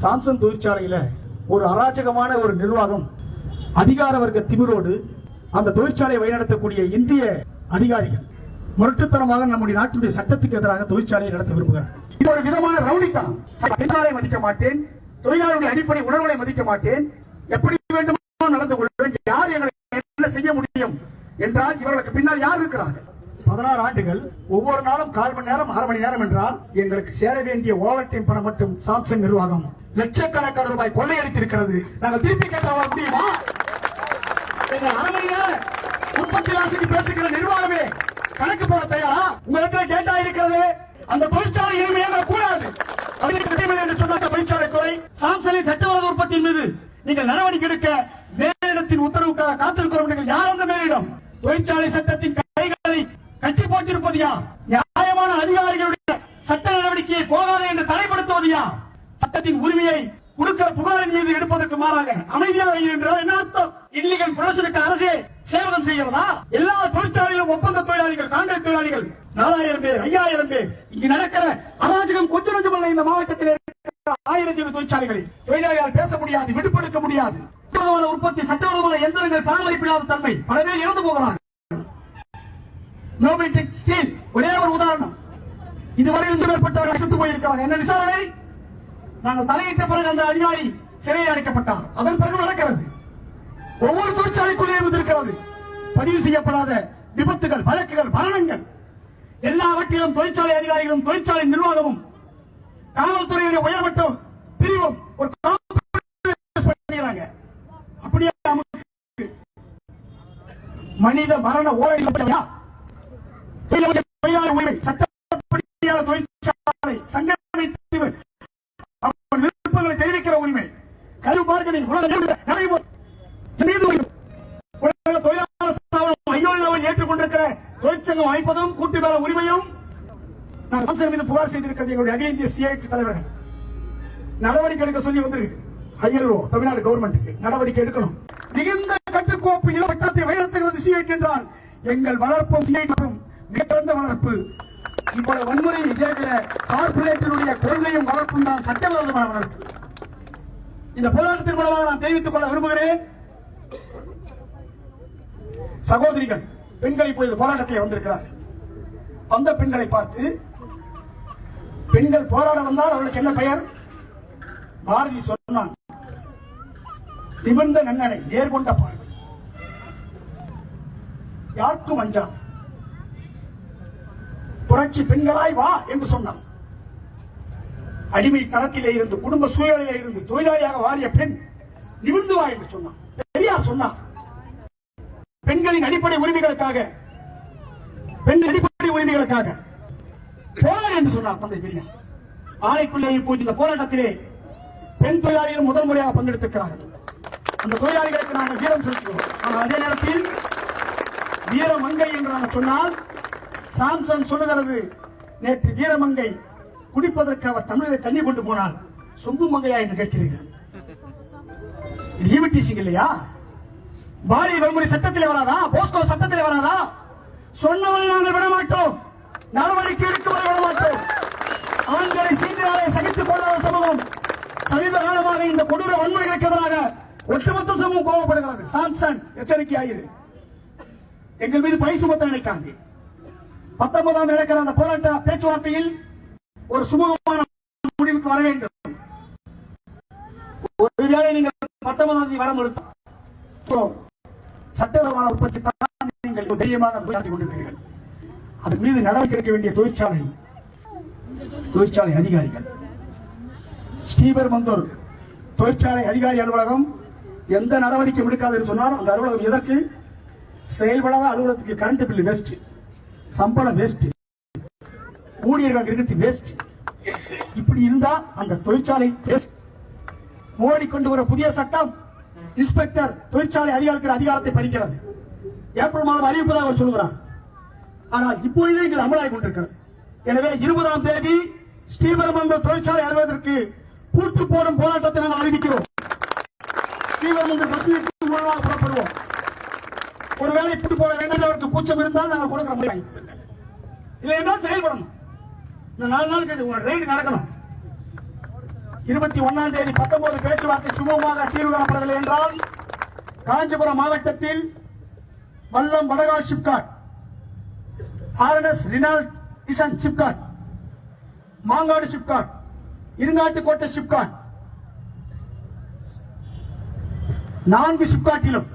Samsung தொழிற்சாலையில ஒரு அராஜகமான ஒரு நிர்வாகம், அதிகார வர்க்க திமிரோடு அந்த தொழிற்சாலையை வழிநடத்தக்கூடிய இந்திய அதிகாரிகள் முரட்டுத்தனமாக நம்முடைய நாட்டுடைய சட்டத்துக்கு எதிராக தொழிற்சாலையை நடத்த விரும்புகிறார். இது ஒரு விதமான ரவுடித்தனம். தொழிலாளரை மதிக்க மாட்டேன், தொழிலாளருடைய அடிப்படை உணர்வுகளை மதிக்க மாட்டேன், எப்படி வேண்டுமோ நடந்து கொள்வேன், யார் எங்களை என்ன செய்ய முடியும் என்றால் இவர்களுக்கு பின்னால் யார் இருக்கிறார்கள்? 16 ஆண்டுகள் ஒவ்வொரு நாளும் 1/4 மணி நேரம் 1/2 மணி நேரம் என்றால் எங்களுக்கு சேர வேண்டிய ஓவர் டைம் பணம் மட்டும் சாம்சங் நிர்வாகம் லட்சக்கணக்கான ரூபாய் கொள்ளையடித்திருக்கிறது. நாங்கள் திருப்பி கேட்டால் முடியுமா? எங்கள் 1/2 மணி நேரம் உற்பத்தி ஆசைக்கு பேசுகிற நிர்வாகமே கணக்கு போட தயாரா? உங்களுக்கு டேட்டா இருக்கிறது. அந்த தொழிற்சாலை இனிமையாக கூடாது என்று சொன்ன தொழிற்சாலை துறை சாம்சங்கின் சட்டவிரோத உற்பத்தியின் மீது நீங்கள் நடவடிக்கை எடுக்க மேலிடத்தின் உத்தரவுக்காக காத்திருக்கிறோம். யார் அந்த மேலிடம்? தொழிற்சாலை சட்டத்தின் கைகளை கட்டி போட்டிருப்பது யார்? நியாயமான அதிகாரிகளுடைய சட்ட நடவடிக்கையை போகாது என்று தடைப்படுத்துவது யார்? சட்டத்தின் உரிமையை கொடுக்கிற புகாரின் மீது எடுப்பதற்கு மாறாக அமைதியாக என்றால் என்ன அர்த்தம்? இல்லீகல் புரொடக்ஷனுக்கு அரசே சேவகம் செய்கிறதா? எல்லா தொழிற்சாலையிலும் ஒப்பந்த தொழிலாளிகள், கான்ட்ராக்ட் தொழிலாளிகள் 4000 பேர் 5000 பேர். இங்கு நடக்கிற அராஜகம் கொஞ்சம் கொஞ்சமல்ல. இந்த மாவட்டத்தில் 1000 தொழிற்சாலைகளில் தொழிலாளியால் பேச முடியாது, விடுபடுத்த முடியாது. உற்பத்தி சட்டவிரோதமான எந்திரங்கள் பராமரிப்பில்லாத தன்மை, பல பேர் இறந்து போகிறார்கள். நோபெல்டெக் ஸ்டீல் ஒரே ஒரு உதாரணம். இதுவரை 2 மேற்பட்டவர்கள் செத்து போயிருக்கிறார். என்ன விசாரணை? நாங்கள் தலையிட்ட பிறகு அந்த அதிகாரி சிறையில் அடைக்கப்பட்டார். அதன் பிறகு நடக்கிறது. ஒவ்வொரு தொழிற்சாலைக்குள்ளே இருக்கிறது பதிவு செய்யப்படாத விபத்துகள், வழக்குகள், மரணங்கள். எல்லாவற்றிலும் தொழிற்சாலை அதிகாரிகளும் தொழிற்சாலை நிர்வாகமும் காவல்துறையுடைய உயர்மட்ட பிரிவும் ஒரு பண்ணிக்கிறாங்க. அப்படியே மனித மரண ஓலை தொழிலாளர் உரிமை சட்டப்படியான தொழிற்சாலை சங்கமைத்து விருப்பங்களை தெரிவிக்கிற உரிமை, கல்வி பார்க்கணும், தொழிலாளர் ஏற்றுக்கொண்டிருக்கிற தொழிற்சங்கம் அமைப்பதும் கூட்டு வேலை உரிமையும் சாம்சங் மீது புகார் செய்திருக்கிறது. எங்களுடைய அகில இந்திய சிஐடி தலைவர்கள் நடவடிக்கை எடுக்க சொல்லி வந்திருக்கு. ஐஎல்ஓ தமிழ்நாடு கவர்மெண்ட்டுக்கு நடவடிக்கை எடுக்கணும். மிகுந்த கட்டுக்கோப்பு இலவட்டத்தை வழிநடத்துகிறது சிஐடி என்றால் எங்கள் வளர்ப்பும் சிஐடி மிகச்சிறந்த வளர்ப்பு. இவ்வளவு வன்முறை கேட்கிற கார்பரேட்டினுடைய கொள்கையும் வளர்ப்பும் தான் சட்டவிரோதமான வளர்ப்பு. இந்த போராட்டத்தின் மூலமாக நான் தெரிவித்துக் கொள்ள விரும்புகிறேன். சகோதரிகள் பெண்கள் இப்பொழுது போராட்டத்தில் வந்திருக்கிறார்கள். வந்த பெண்களை பார்த்து பெண்கள் போராட வந்தால் அவர்களுக்கு என்ன பெயர்? பாரதி சொன்னான், நிமிர்ந்த நன்னடை, நேர்கொண்ட பார்வை, யாருக்கும் அஞ்சாது, புரட்சி பெண்களாய் வா என்று சொன்னான். அடிமை தளத்திலே இருந்து, குடும்ப சூழலிலே இருந்து தொழிலாளியாக வாரிய பெண் நிமிர்ந்து வா என்று சொன்னான். பெரியார் சொன்னார், பெண்களின் அடிப்படை உரிமைகளுக்காக, பெண் அடிப்படை உரிமைகளுக்காக போராடு என்று சொன்னார் தந்தை பெரியார். ஆலைக்குள்ளே போய் இந்த போராட்டத்திலே பெண் தொழிலாளிகள் முதல் முறையாக பங்கெடுத்திருக்கிறார்கள். அந்த தொழிலாளிகளுக்கு நாங்கள் வீரம் செலுத்துகிறோம். ஆனால் அதே நேரத்தில் வீரமங்கை என்று நாங்கள் சொன்னால் சாம்சங் சொல்லுகிறது, நேற்று வீரமங்கை குடிப்பதற்கு அவர் தமிழரை தண்ணி கொண்டு போனால் சொம்பு மங்கையா என்று கேட்கிறீர்கள். இது ஈவிட்டிசிங் இல்லையா? பாலியல் வன்முறை சட்டத்திலே வராதா? போஸ்கோ சட்டத்திலே வராதா? சொன்னவரை நாங்கள் விட மாட்டோம், நடவடிக்கை எடுக்க விட மாட்டோம். ஆண்களை சீண்டாலே சகித்துக் கொள்ளாத சமூகம் சமீப காலமாக இந்த கொடூர வன்முறைகளுக்கு எதிராக ஒட்டுமொத்த சமூகம் கோபப்படுகிறது. சாம்சங் எச்சரிக்கையாயிரு, எங்கள் மீது பழி சுமத்த நினைக்காது. 19ஆம் நடக்கிற அந்த போராட்ட பேச்சுவார்த்தையில் ஒரு சுமூகமான முடிவுக்கு வர வேண்டும். ஒருவேளை நீங்கள் 19ஆம் தேதி வர மறுத்தால் சட்டவிரோதமான உற்பத்தி தான் நீங்கள் தைரியமாக நடத்தி கொண்டிருக்கிறீர்கள். அதன் மீது நடவடிக்கை எடுக்க வேண்டிய தொழிற்சாலை அதிகாரிகள். ஸ்ரீபெரும்புதூர் தொழிற்சாலை அதிகாரி அலுவலகம் எந்த நடவடிக்கை எடுக்காது என்று சொன்னார். அந்த அலுவலகம் எதற்கு? செயல்படாத அலுவலகத்துக்கு கரண்ட் பில் வேஸ்ட், சம்பளம் வேஸ்ட், ஊழியர்கள் இருக்கிறது வேஸ்ட். இப்படி இருந்தா அந்த தொழிற்சாலை வேஸ்ட். மோடி கொண்டு வர புதிய சட்டம் இன்ஸ்பெக்டர் தொழிற்சாலை அதிகாரிகள் அதிகாரத்தை பறிக்கிறது. ஏப்ரல் மாதம் அறிவிப்பதாக அவர் சொல்லுகிறார். ஆனால் இப்பொழுதே இது அமலாகி கொண்டிருக்கிறது. எனவே 20ஆம் தேதி ஸ்ரீபெரும்புதூர் தொழிற்சாலை அலுவலகத்திற்கு பூட்டு போடும் போராட்டத்தை நாங்கள் அறிவிக்கிறோம். ஸ்ரீபெரும்புதூர் பஸ் மூலமாக புறப்படுவோம். ஒருவேளை பூட்டு போட வேண்டும் அவருக்கு கூச்சம் இருந்தால் நாங்கள் கொடுக்கிற முடியும். இல்லை என்றால் செயல்படணும். இந்த 4 நாளுக்கு ரைடு நடக்கணும். 21ஆம் தேதி 19 பேச்சுவார்த்தை சுமூகமாக தீர்வு காணப்படவில்லை என்றால் காஞ்சிபுரம் மாவட்டத்தில் வல்லம் வடகால் சிப்காட், ஆர்என்எஸ் ரினால்ட் இசன் சிப்காட், மாங்காடு சிப்காட், இருங்காட்டுக்கோட்டை சிப்காட் 4 சிப்காட்டிலும்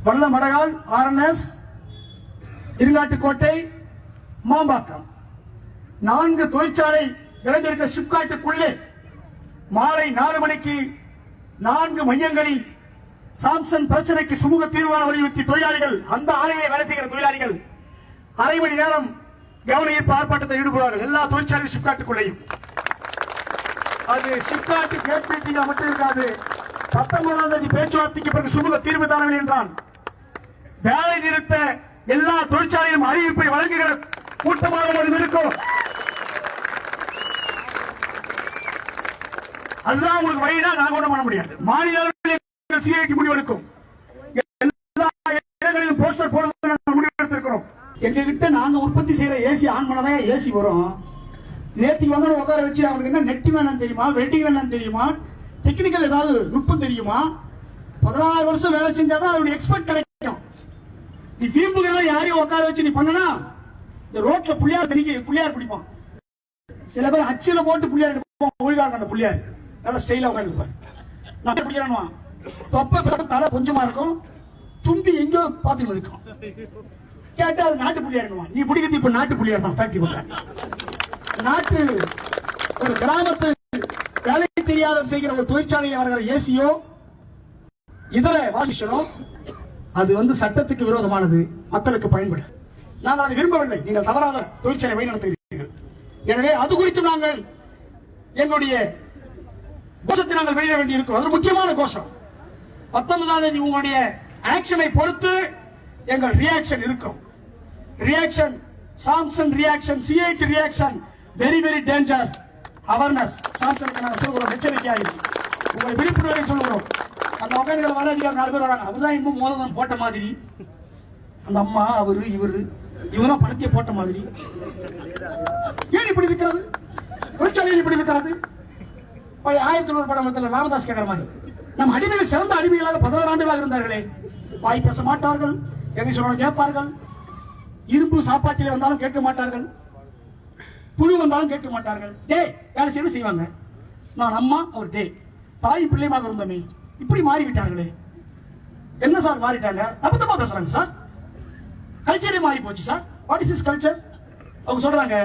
வல்லம் வடகால், ஆர்என்எஸ், இருங்காட்டுக்கோட்டை, மாம்பாக்கம் 4 தொழிற்சாலை விளைந்திருக்கிற சிப்காட்டுக்குள்ளே மாலை 4 மணிக்கு 4 மையங்களில் சாம்சன் பிரச்சனைக்கு சுமூக தீர்வான வலியுறுத்தி தொழிலாளிகள், அந்த ஆலையை வேலை செய்கிற தொழிலாளிகள் அரை மணி நேரம் கவன ஈர்ப்பு ஆர்ப்பாட்டத்தில் ஈடுபடுவார்கள். எல்லா தொழிற்சாலை சிப்காட்டுக்குள்ளேயும். அது சிப்காட்டு கேட் மீட்டிங் மட்டும் இருக்காது. 19ஆம் தேதி பேச்சுவார்த்தைக்கு பிறகு சுமூக தீர்வு காணவில்லை என்றால் வேலை நிறுத்த எல்லா தொழிற்சாலையிலும் அறிவிப்பை வழங்குகிற கூட்டமாக அது இருக்கும். அதுதான் உங்களுக்கு வழினா நாங்க ஒன்றும் பண்ண முடியாது. மாநில அளவில் சிஐடி முடிவெடுக்கும். எல்லா இடங்களிலும் போஸ்டர் போடுறது முடிவெடுத்திருக்கிறோம். எங்ககிட்ட நாங்க உற்பத்தி செய்யற ஏசி ஆன் பண்ணதான் ஏசி வரும். நேற்றுக்கு வந்து உட்கார வச்சு அவனுக்கு என்ன நெட் வேணாம் தெரியுமா, வெல்டிங் வேணாம் தெரியுமா, டெக்னிக்கல் ஏதாவது நுட்பம் தெரியுமா, 16 வருஷம் வேலை செஞ்சாதான் அவருடைய எக்ஸ்பர்ட் கிடைக்கும். நீ வீம்புகளை யாரையும் உட்கார வச்சு நீ பண்ணனா இந்த ரோட்ல புள்ளியார் பிடிப்பான். சில பேர் அச்சில போட்டு புள்ளியார் எடுப்பான். அந்த புள்ளியார் நல்ல ஸ்டைலா உட்காந்துருப்பாரு. நான் பிடிக்கிறேன். தொப்பை தலை கொஞ்சமா இருக்கும், தும்பி எங்கோ பாத்துட்டு இருக்கும். கேட்டா அது நாட்டு புள்ளியார். நீ பிடிக்கிறது இப்ப நாட்டு புள்ளியார் தான். ஃபேக்டரி போட்ட நாட்டு ஒரு கிராமத்து வேலை தெரியாத செய்கிற ஒரு தொழிற்சாலையில் வருகிற ஏசியோ இதர வாகிஷனோ அது சட்டத்துக்கு விரோதமானது, மக்களுக்கு பயன்படும். நாங்கள் அதை விரும்பவில்லை. நீங்கள் தவறாத தொழிற்சாலை வழி நடத்துகிறீர்கள். எனவே அது குறித்து நாங்கள் எங்களுடைய கோஷத்தை நாங்கள் வெளியிட வேண்டியிருக்கிறோம். அது முக்கியமான கோஷம். 19ஆம் தேதி உங்களுடைய ஆக்ஷனை பொறுத்து எங்கள் ரியாக்ஷன் இருக்கும். Reaction, Samson reaction, CID reaction very very dangerous. Awareness சாம்சனுக்கு நாங்கள் சொல்கிறோம், எச்சரிக்கையாக உங்களை விழிப்புணர்வை சொல்லுகிறோம். அந்த உட்காந்துகள் வர அதிகாரம் 4 பேர் வராங்க. அவர்தான் இன்னும் மோதம் போட்ட மாதிரி, அந்த அம்மா அவரு இவரும் பணத்தை போட்ட மாதிரி. ஏன் இப்படி இருக்கிறது? தொழிற்சாலையில் இப்படி இருக்கிறது. 1900 படம் ராமதாஸ் கேட்கிற மாதிரி நம் அடிமைகள் சிறந்த அடிமைகளாக 16 ஆண்டுகளாக இருந்தார்களே. வாய் பேச மாட்டார்கள், எதை சொன்னாலும் கேட்பார்கள். இரும்பு சாப்பாட்டில் வந்தாலும் கேட்க மாட்டார்கள், புழு வந்தாலும் கேட்க மாட்டார்கள். டே வேலை செய்வாங்க. நான் அம்மா, அவர் டே, தாய் பிள்ளைமாக இருந்தோமே, இப்படி மாறிவிட்டார்களே. என்ன சார் மாறிட்டாங்க? தப்பு பேசுறாங்க சார். கல்ச்சரே மாறி போச்சு sir. What is this culture? அவங்க சொல்றாங்க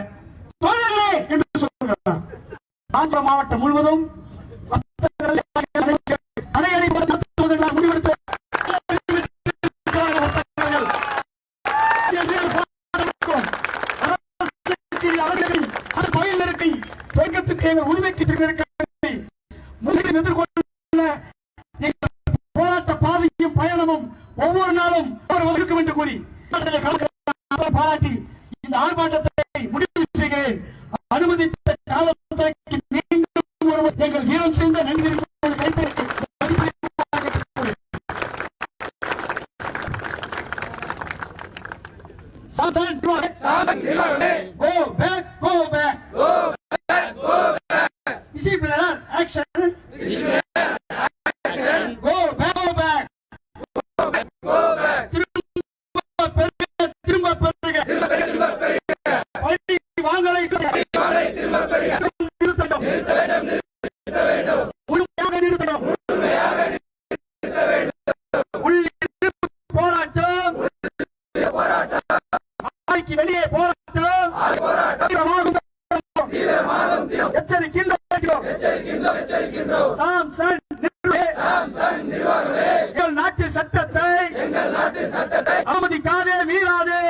தொழிலாளர்களே என்று சொல்றாங்க. காஞ்சிபுரம் மாவட்டம் முழுவதும் முடிவெடுத்து எங்கள் உரிமைக்கு போராட்ட பாதையும் பயணமும் ஒவ்வொரு நாளும் இருக்கும் என்று கூறி பாராட்டி இந்த ஆர்ப்பாட்டத்தை முடிவு செய்கிறேன். அனுமதித்த காவல்துறைக்கு மீண்டும் ஒருவர் எங்கள் வீரம் செய்த நன்றி. வெளியே போராட்டம் எச்சரிக்கின்றோம். சாம்சன் எங்கள் நாட்டு சட்டத்தை அவமதிக்காதே, மீறாதே.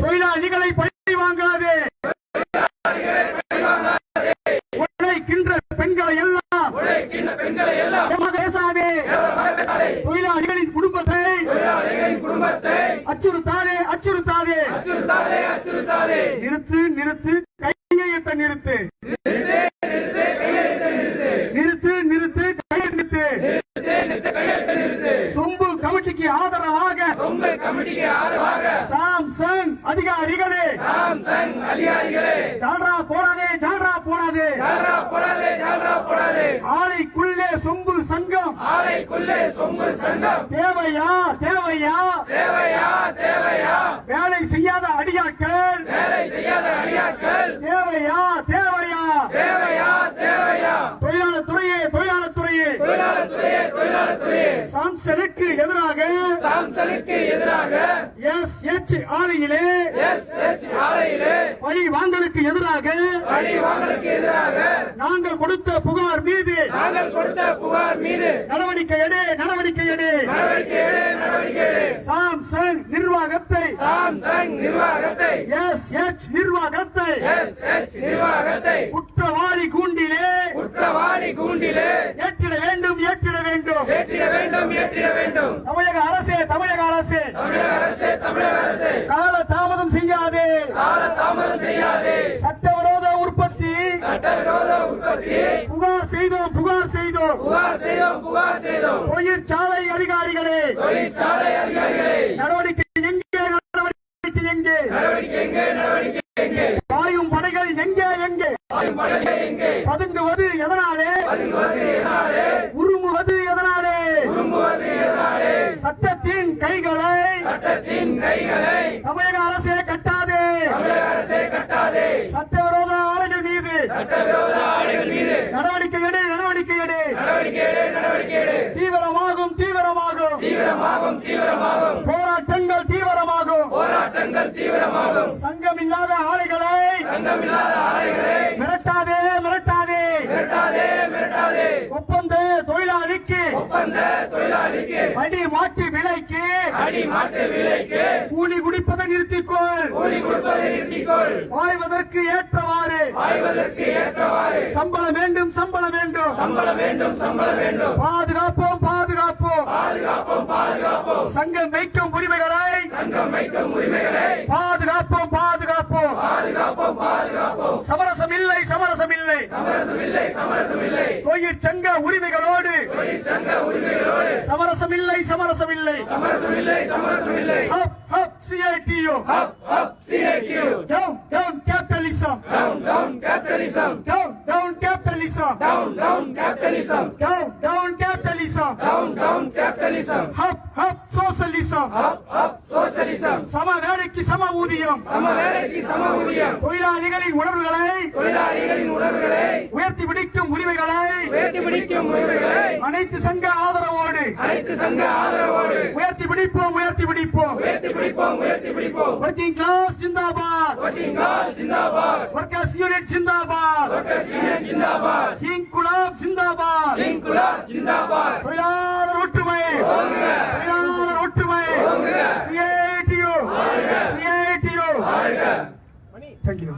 தொழிலாளிகளை பழி வாங்காதே. உழைக்கின்ற பெண்களை எல்லாம் பேசாதே. தொழிலாளிகளின் குடும்பத்தை அச்சுறுத்தாதே. நிறுத்து. கையெழுத்த நிறுத்து. சொம்பு கமிட்டிக்கு ஆதரவாக சாம்சங் அதிகாரிகளே ஜால்ரா போடாதே. ஆலைக்குள்ளே சொம்பு சங்கம் தேவையா தேவையா வேலை செய்யாத அடியாட்கள் தேவையா தேவையா தொழிலாளர் துறையே சாம்சனுக்கு எதிராக SH ஆலையிலே பழி வாங்கலுக்கு எதிராக நாங்கள் கொடுத்த புகார் மீது நடவடிக்கை எடு சாம்சங் நிர்வாகத்தை SH நிர்வாகத்தை குற்றவாளி கூண்டிலே ஏற்றிட வேண்டும் தமிழக அரசே கால தாமதம் செய்யாதே சட்டவிரோத உற்பத்தி புகார் செய்தோம் தொழிற்சாலை அதிகாரிகளே நடவடிக்கை எங்கே பாயும் படைகள் எங்கே பதுங்குவது எதனாலே உருமுவது எதனாலே சட்டத்தின் கைகளை தமிழக அரசே கட்டாதே சட்டவிரோத ஆலைகள் மீது நடவடிக்கை எடு தீவிரமாகும் போராட்டங்கள் தீவிரமாகும் சங்கமில்லாத ஆலைகளை மிரட்டாதே ஒப்பந்த தொழிலாளிக்கு அடி மாட்டு விலைக்கு கூலி குடிப்பதை நிறுத்திக்கொள் வாழ்வதற்கு ஏற்றவாறு சம்பளம் வேண்டும் பாதுகாப்போம் சங்கம் வைக்கும் உரிமைகளை பாதுகாப்போம் சமரசம் இல்லை தொழிற்சங்க உரிமைகளோடு சமரசம் இல்லை CITU down capitalism up socialism சம வேலைக்கு சம ஊதியம் தொழிலாளிகளின் உணர்வுகளை உயர்த்தி பிடிக்கும் உரிமைகளை அனைத்து சங்க ஆதரவோடு உயர்த்தி பிடிப்போம் working class zindabad workers unit zindabad Inquilab zindabad தொழிலாளர் ஒற்றுமை CITU thank you